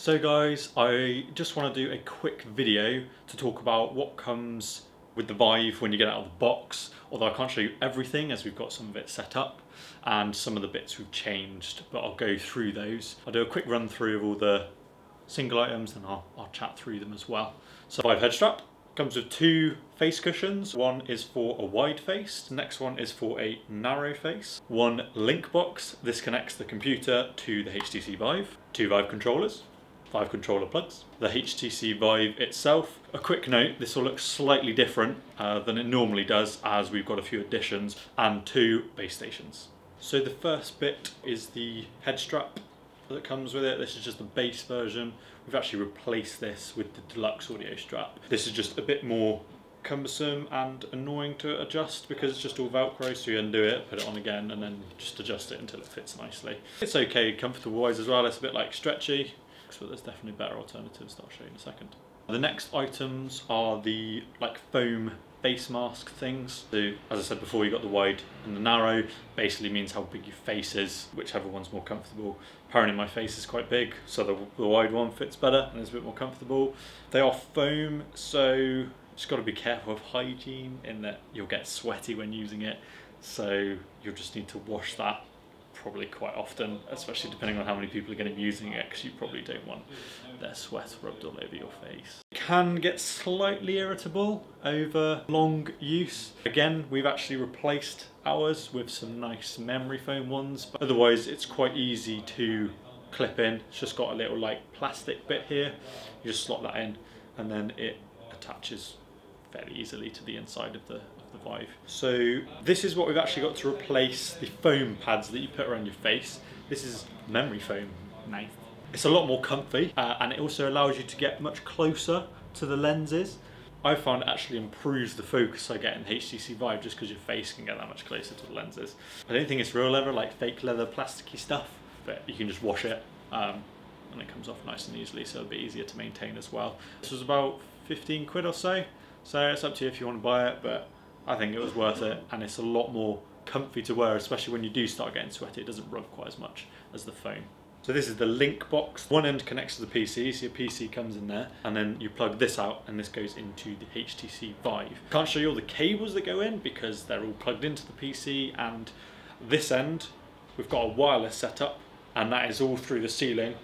So guys, I just want to do a quick video to talk about what comes with the Vive when you get out of the box, although I can't show you everything as we've got some of it set up and some of the bits we've changed, but I'll go through those. I'll do a quick run through of all the single items and I'll chat through them as well. So Vive head strap comes with two face cushions. One is for a wide face, the next one is for a narrow face. One link box, this connects the computer to the HTC Vive. Two Vive controllers. 5 controller plugs. The HTC Vive itself. A quick note, this will look slightly different than it normally does as we've got a few additions and 2 base stations. So the first bit is the head strap that comes with it. This is just the base version. We've actually replaced this with the Deluxe Audio Strap. This is just a bit more cumbersome and annoying to adjust because it's just all Velcro, so you undo it, put it on again and then just adjust it until it fits nicely. It's okay comfortable wise as well. It's a bit like stretchy, but there's definitely better alternatives that I'll show you in a second. The next items are the foam face mask things. So as I said before, you've got the wide and the narrow. Basically means how big your face is, whichever one's more comfortable. Apparently my face is quite big, so the wide one fits better and is a bit more comfortable. They are foam, so just got to be careful of hygiene in that you'll get sweaty when using it, so you'll just need to wash that probably quite often, especially depending on how many people are going to be using it, because you probably don't want their sweat rubbed all over your face. It can get slightly irritable over long use. Again, we've actually replaced ours with some nice memory foam ones, but otherwise it's quite easy to clip in. It's just got a little plastic bit here. You just slot that in and then it attaches fairly easily to the inside of the Vive. So this is what we've actually got to replace the foam pads that you put around your face. This is memory foam. Nice. It's a lot more comfy and it also allows you to get much closer to the lenses. I found it actually improves the focus I get in the HTC Vive just because your face can get that much closer to the lenses. I don't think it's real leather, like fake leather plasticky stuff, but you can just wash it and it comes off nice and easily, so it'll be easier to maintain as well. This was about 15 quid or so it's up to you if you want to buy it, but I think it was worth it, and it's a lot more comfy to wear, especially when you do start getting sweaty. It doesn't rub quite as much as the foam. So this is the link box. One end connects to the PC, so your PC comes in there, and then you plug this out and this goes into the HTC Vive. Can't show you all the cables that go in because they're all plugged into the PC, and this end we've got a wireless setup and that is all through the ceiling,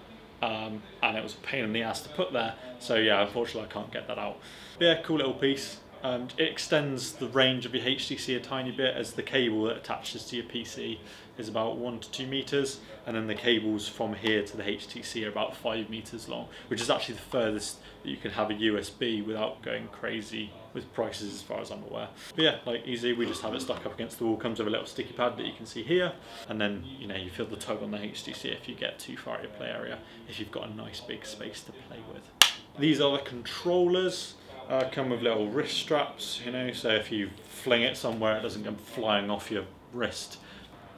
and it was a pain in the ass to put there, so yeah, unfortunately I can't get that out. But yeah, cool little piece. And it extends the range of your HTC a tiny bit, as the cable that attaches to your PC is about 1 to 2 meters, and then the cables from here to the HTC are about 5 meters long, which is actually the furthest that you can have a USB without going crazy with prices as far as I'm aware. But yeah, easy, we just have it stuck up against the wall. Comes with a little sticky pad that you can see here, and then you feel the tug on the HTC if you get too far at your play area, if you've got a nice big space to play with. These are the controllers. Come with little wrist straps, so if you fling it somewhere it doesn't come flying off your wrist.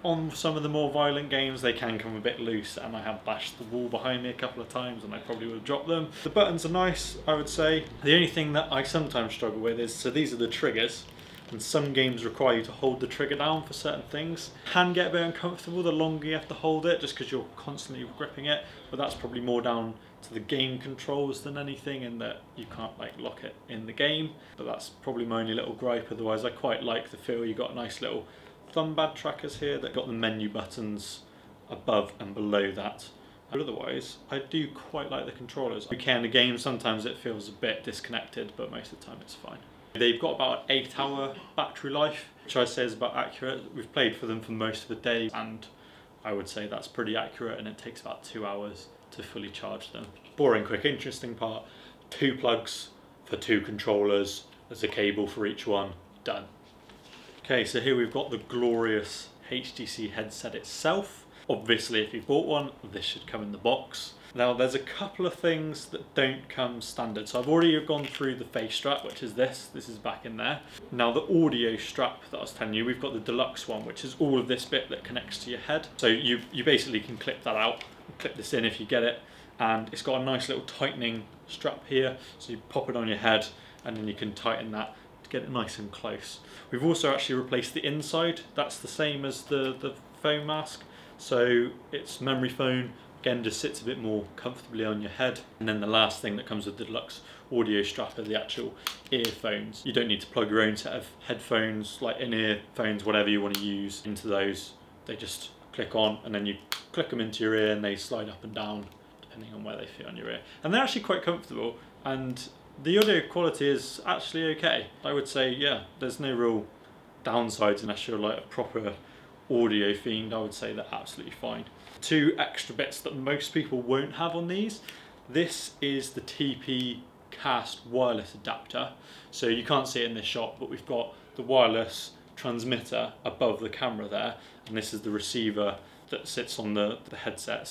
On some of the more violent games they can come a bit loose, and I have bashed the wall behind me a couple of times and I probably would have dropped them. The buttons are nice, I would say. The only thing that I sometimes struggle with is, so these are the triggers, and some games require you to hold the trigger down for certain things. Can get a bit uncomfortable the longer you have to hold it, just because you're constantly gripping it, but that's probably more down to the game controls than anything, in that you can't lock it in the game. But that's probably my only little gripe. Otherwise I quite like the feel. You've got nice little thumb pad trackers here that got the menu buttons above and below that. But otherwise I do quite like the controllers. Okay, in the game sometimes it feels a bit disconnected, but most of the time it's fine. They've got about an 8-hour battery life, which I say is about accurate. We've played for them for most of the day, and I would say that's pretty accurate, and it takes about 2 hours to fully charge them. Boring quick, interesting part, 2 plugs for 2 controllers, there's a cable for each one, done. Okay, so here we've got the glorious HTC headset itself. Obviously if you bought one, this should come in the box. Now there's a couple of things that don't come standard. So I've already gone through the face strap, which is this is back in there. Now the audio strap that I was telling you, we've got the deluxe one, which is all of this bit that connects to your head. So you basically can clip that out, clip this in if you get it, and it's got a nice little tightening strap here, so you pop it on your head and then you can tighten that to get it nice and close. We've also actually replaced the inside. That's the same as the foam mask, so it's memory foam Again, just sits a bit more comfortably on your head. And then the last thing that comes with the Deluxe Audio Strap are the actual earphones. You don't need to plug your own set of headphones, like in-ear phones, whatever you want to use, into those. They just click on and then you click them into your ear and they slide up and down depending on where they fit on your ear. And they're actually quite comfortable, and the audio quality is actually okay. I would say, yeah, there's no real downsides unless you're like a proper audio fiend. I would say they're absolutely fine. Two extra bits that most people won't have on these. This is the TPCast Wireless Adapter. So you can't see it in this shot, but we've got the wireless transmitter above the camera there, and this is the receiver that sits on the headset,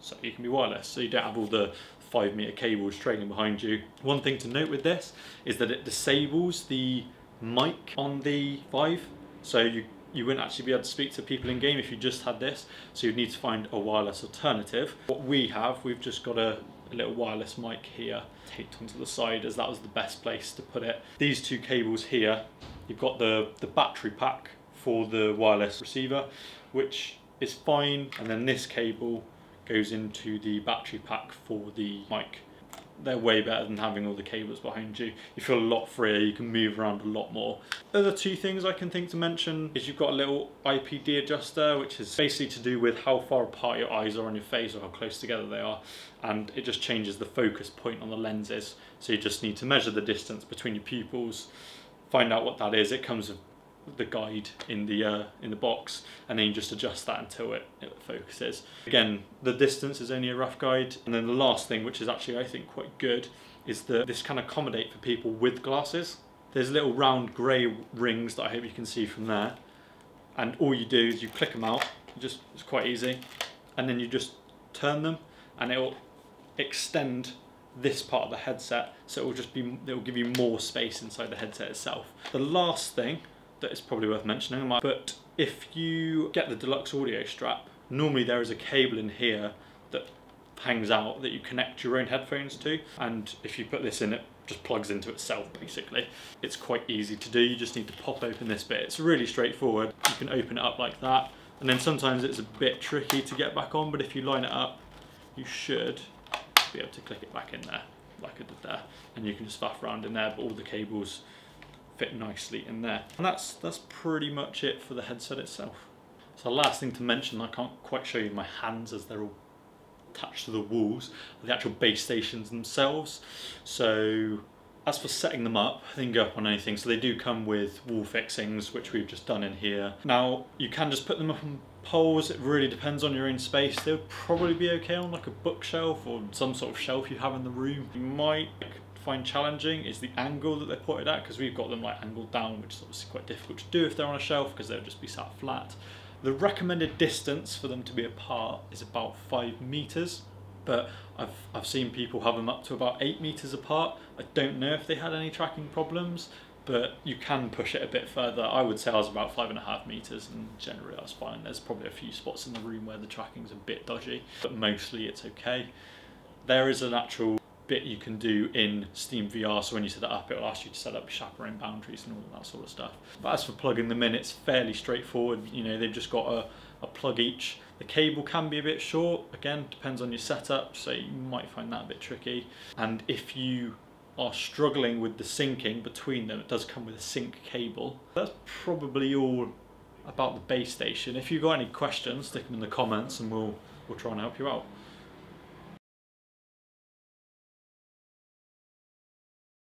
so you can be wireless, so you don't have all the 5-meter cables trailing behind you. One thing to note with this is that it disables the mic on the Vive, so you wouldn't actually be able to speak to people in game if you just had this, so you'd need to find a wireless alternative. What we have, we've just got a little wireless mic here taped onto the side, as that was the best place to put it. These two cables here, you've got the battery pack for the wireless receiver, which is fine, and then this cable goes into the battery pack for the mic. They're way better than having all the cables behind you. You feel a lot freer, you can move around a lot more. Other two things I can think to mention is you've got a little IPD adjuster, which is basically to do with how far apart your eyes are on your face or how close together they are, and it just changes the focus point on the lenses. So you just need to measure the distance between your pupils, find out what that is. It comes with the guide in the box, and then you just adjust that until it focuses. Again, the distance is only a rough guide. And then the last thing, which is actually I think quite good, is that this can accommodate for people with glasses. There's little round grey rings that I hope you can see from there, and all you do is you click them out, it's quite easy, and then you just turn them and it will extend this part of the headset, so it will give you more space inside the headset itself. The last thing that is probably worth mentioning, but if you get the Deluxe Audio Strap, normally there is a cable in here that hangs out that you connect your own headphones to, and if you put this in, it just plugs into itself basically. It's quite easy to do, you just need to pop open this bit. It's really straightforward. You can open it up like that, and then sometimes it's a bit tricky to get back on, but if you line it up, you should be able to click it back in there like I did there, and you can just faff around in there, but all the cables fit nicely in there. And that's pretty much it for the headset itself. So the last thing to mention, I can't quite show you my hands as they're all attached to the walls, the actual base stations themselves. So as for setting them up, they can go up on anything. So they do come with wall fixings, which we've just done in here. Now you can just put them up on poles. It really depends on your own space. They would probably be okay on like a bookshelf or some sort of shelf you have in the room. You might find challenging is the angle that they put it at, because we've got them like angled down, which is obviously quite difficult to do if they're on a shelf because they'll just be sat flat. The recommended distance for them to be apart is about 5 meters, but I've seen people have them up to about 8 meters apart. I don't know if they had any tracking problems, but you can push it a bit further. I would say I was about 5.5 meters, and generally I was fine. There's probably a few spots in the room where the tracking's a bit dodgy, but mostly it's okay. There is an actual bit you can do in Steam VR, so when you set it up, it will ask you to set up chaperone boundaries and all that sort of stuff. But as for plugging them in, it's fairly straightforward. You know, they've just got a plug each. The cable can be a bit short, again, depends on your setup, so you might find that a bit tricky. And if you are struggling with the syncing between them, it does come with a sync cable. That's probably all about the base station. If you've got any questions, stick them in the comments and we'll try and help you out.